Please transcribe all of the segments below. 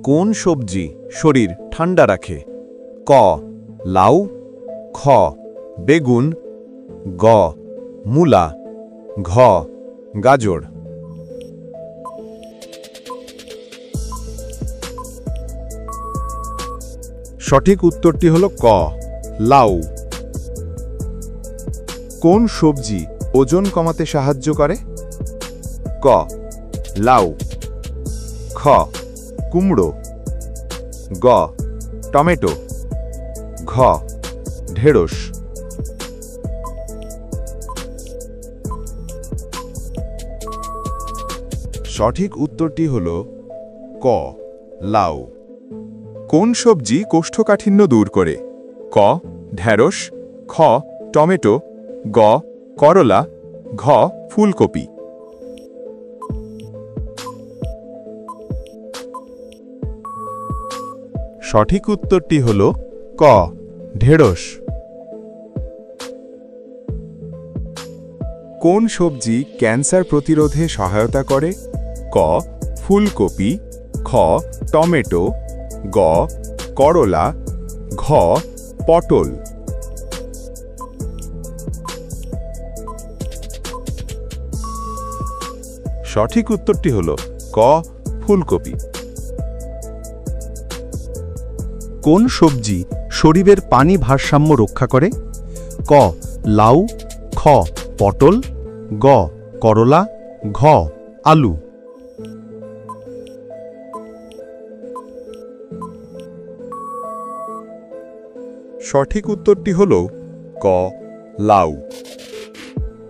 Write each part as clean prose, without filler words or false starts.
কোন সবজি শরীর ঠান্ডা রাখে? ক লাউ, খ বেগুন, গ মূলা, ঘ গাজর। সঠিক উত্তরটি হল ক লাউ। কোন সবজি ওজন কমাতে সাহায্য করে? ক লাউ, খ কুমড়ো, গ টমেটো, ঘ ঢেঁড়স। সঠিক উত্তরটি হল ক লাউ। কোন সবজি কোষ্ঠকাঠিন্য দূর করে? ক ঢেঁড়স, খ টমেটো, গ করলা, ঘ ফুলকপি। সঠিক উত্তরটি হল ক ঢেঁড়স। কোন সবজি ক্যান্সার প্রতিরোধে সহায়তা করে? ক ফুলকপি, খ টমেটো, গ করলা, ঘ পটল। সঠিক উত্তরটি হল ক ফুলকপি। কোন সবজি শরীরের পানি ভারসাম্য রক্ষা করে? ক লাউ, খ পটল, গ করলা, ঘ আলু। সঠিক উত্তরটি হল ক লাউ।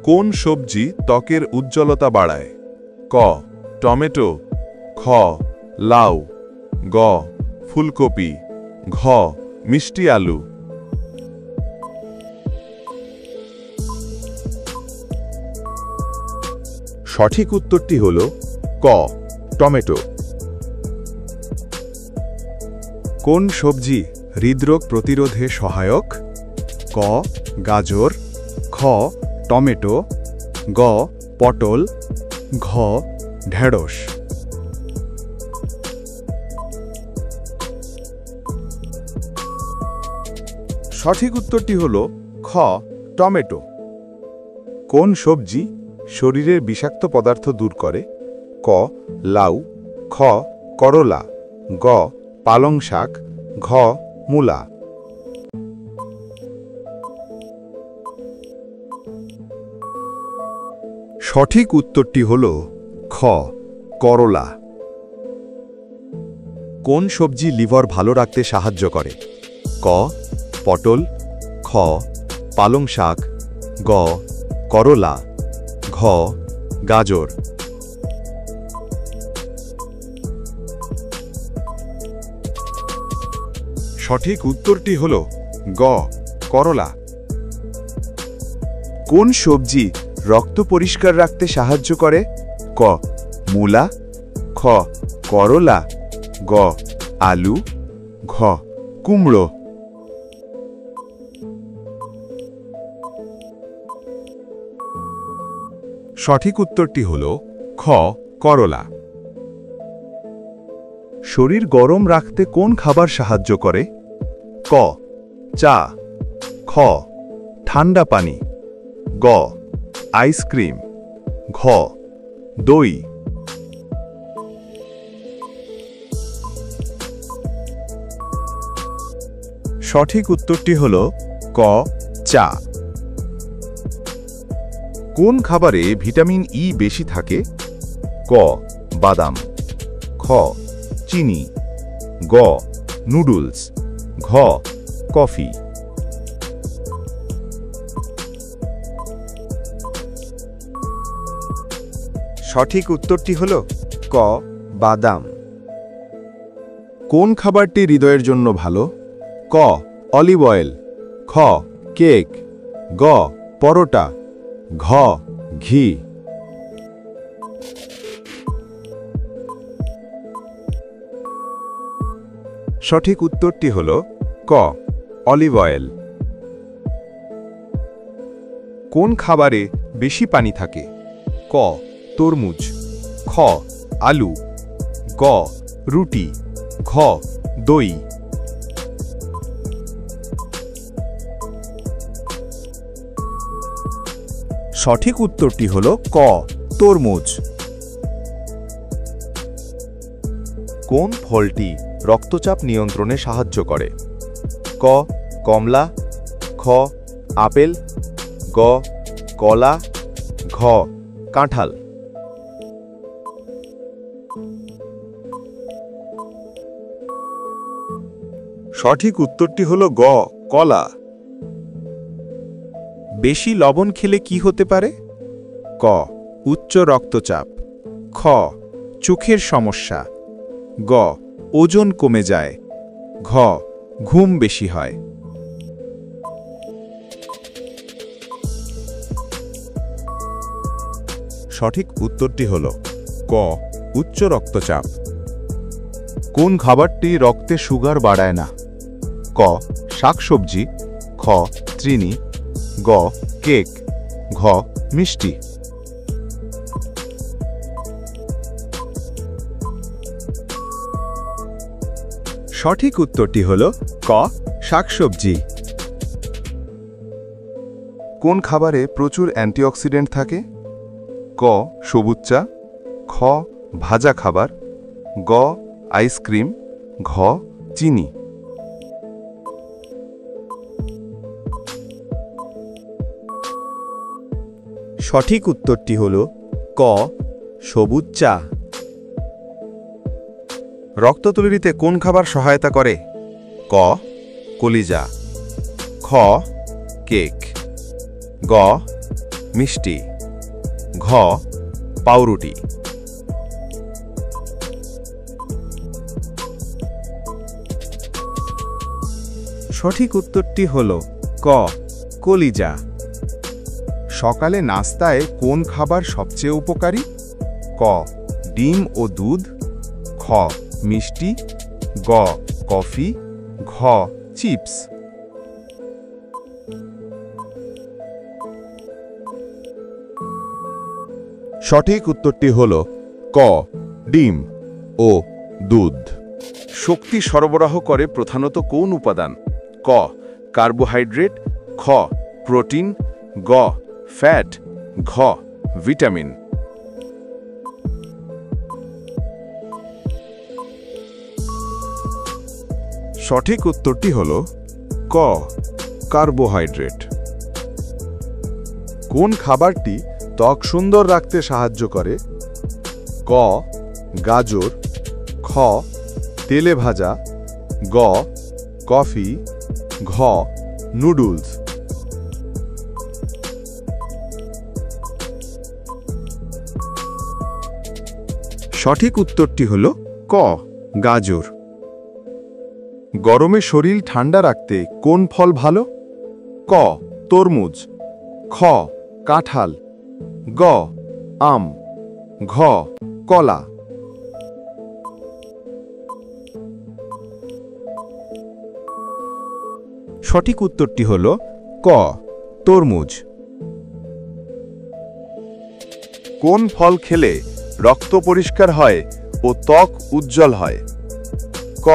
কোন সবজি ত্বকের উজ্জ্বলতা বাড়ায়? ক টমেটো, খ লাউ, গ ফুলকপি, ঘ মিষ্টি আলু। সঠিক উত্তরটি হল ক টমেটো। কোন সবজি হৃদরোগ প্রতিরোধে সহায়ক? ক গাজর, খ টমেটো, গ পটল, ঘ ঢেঁড়স। সঠিক উত্তরটি হল খ টমেটো। কোন সবজি শরীরের বিষাক্ত পদার্থ দূর করে? ক লাউ, খ করলা, গ পালং শাক, ঘ মূলা। সঠিক উত্তরটি হল খ করলা। কোন সবজি লিভার ভালো রাখতে সাহায্য করে? ক পটল, খ পালং শাক, গ করলা, ঘ গাজর। সঠিক উত্তরটি হল গ করলা। কোন সবজি রক্ত পরিষ্কার রাখতে সাহায্য করে? ক মূলা, খ করলা, গ আলু, ঘ কুমড়ো। সঠিক উত্তরটি হল খ করলা। শরীর গরম রাখতে কোন খাবার সাহায্য করে? ক চা, খ ঠান্ডা পানি, গ আইসক্রিম, ঘ দই। সঠিক উত্তরটি হল ক চা। কোন খাবারে ভিটামিন ই বেশি থাকে? ক বাদাম, খ চিনি, গ নুডলস, ঘ কফি। সঠিক উত্তরটি হল ক বাদাম। কোন খাবারটি হৃদয়ের জন্য ভালো? ক অলিভ অয়েল, খ কেক, গ পরোটা, ঘ ঘি। সঠিক উত্তরটি হল ক অলিভ অয়েল। কোন খাবারে বেশি পানি থাকে? ক তরমুজ, খ আলু, গ রুটি, ঘ দই। সঠিক উত্তরটি হল ক তরমুজ। কোন ফলটি রক্তচাপ নিয়ন্ত্রণে সাহায্য করে? ক কমলা, খ আপেল, গ কলা, ঘ কাঁঠাল। সঠিক উত্তরটি হল গ কলা। বেশি লবণ খেলে কি হতে পারে? ক উচ্চ রক্তচাপ, খ চোখের সমস্যা, গ ওজন কমে যায়, ঘ ঘুম বেশি হয়। সঠিক উত্তরটি হল ক উচ্চ রক্তচাপ। কোন খাবারটি রক্তে সুগার বাড়ায় না? ক শাকসবজি, খ চিনি, গ কেক, ঘ মিষ্টি। সঠিক উত্তরটি হল ক শাকসবজি। কোন খাবারে প্রচুর অ্যান্টিঅক্সিডেন্ট থাকে? ক সবুজ চা, খ ভাজা খাবার, গ আইসক্রিম, ঘ চিনি। সঠিক উত্তরটি হল ক সবুজ চা। রক্ত তৈরিতে কোন খাবার সহায়তা করে? ক কলিজা, খ কেক, গ মিষ্টি, ঘ পাউরুটি। সঠিক উত্তরটি হল ক কলিজা। সকালে নাস্তায় কোন খাবার সবচেয়ে উপকারী? ক ডিম ও দুধ, খ মিষ্টি, গ কফি, ঘ চিপস। সঠিক উত্তরটি হল ক ডিম ও দুধ। শক্তি সরবরাহ করে প্রধানত কোন উপাদান? ক কার্বোহাইড্রেট, খ প্রোটিন, গ ফ্যাট, ঘ ভিটামিন। সঠিক উত্তরটি হল ক কার্বোহাইড্রেট। কোন খাবারটি ত্বক সুন্দর রাখতে সাহায্য করে? ক গাজর, খ তেলে ভাজা, গ কফি, ঘ নুডলস। সঠিক উত্তরটি হল ক গাজর। গরমে শরীর ঠান্ডা রাখতে কোন ফল ভালো? ক তরমুজ, খ কাঁঠাল, গ আম, ঘ কলা। সঠিক উত্তরটি হল ক তরমুজ। কোন ফল খেলে রক্ত পরিষ্কার হয় ও ত্বক উজ্জ্বল হয়? ক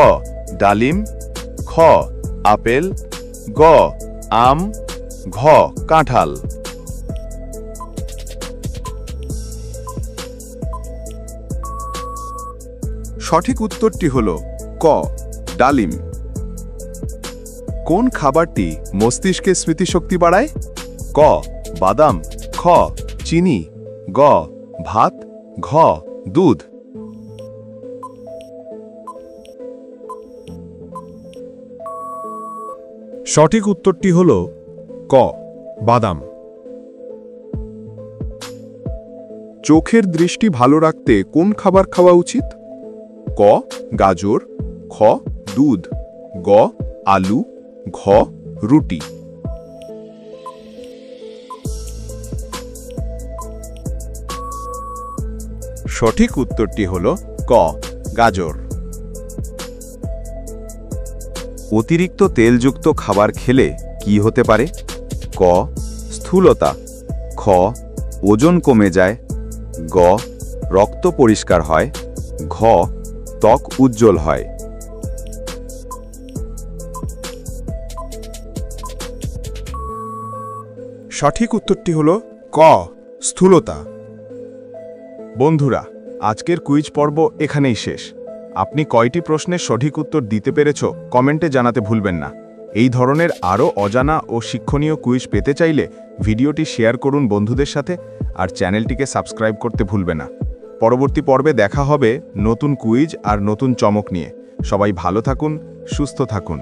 ডালিম, খ আপেল, গ আম, ঘ কাঁঠাল। সঠিক উত্তরটি হল ক ডালিম। কোন খাবারটি মস্তিষ্কের স্মৃতিশক্তি বাড়ায়? ক বাদাম, খ চিনি, গ ভাত, ঘ দুধ। সঠিক উত্তরটি হল ক বাদাম। চোখের দৃষ্টি ভালো রাখতে কোন খাবার খাওয়া উচিত? ক গাজর, খ দুধ, গ আলু, ঘ রুটি। সঠিক উত্তরটি হল ক গাজর। অতিরিক্ত তেলযুক্ত খাবার খেলে কি হতে পারে? ক স্থূলতা, খ ওজন কমে যায়, গ রক্ত পরিষ্কার হয়, ঘ ত্বক উজ্জ্বল হয়, সঠিক উত্তরটি হল ক স্থূলতা। বন্ধুরা, আজকের কুইজ পর্ব এখানেই শেষ। আপনি কয়টি প্রশ্নের সঠিক উত্তর দিতে পেরেছ কমেন্টে জানাতে ভুলবেন না। এই ধরনের আরও অজানা ও শিক্ষণীয় কুইজ পেতে চাইলে ভিডিওটি শেয়ার করুন বন্ধুদের সাথে, আর চ্যানেলটিকে সাবস্ক্রাইব করতে ভুলবে না। পরবর্তী পর্বে দেখা হবে নতুন কুইজ আর নতুন চমক নিয়ে। সবাই ভালো থাকুন, সুস্থ থাকুন।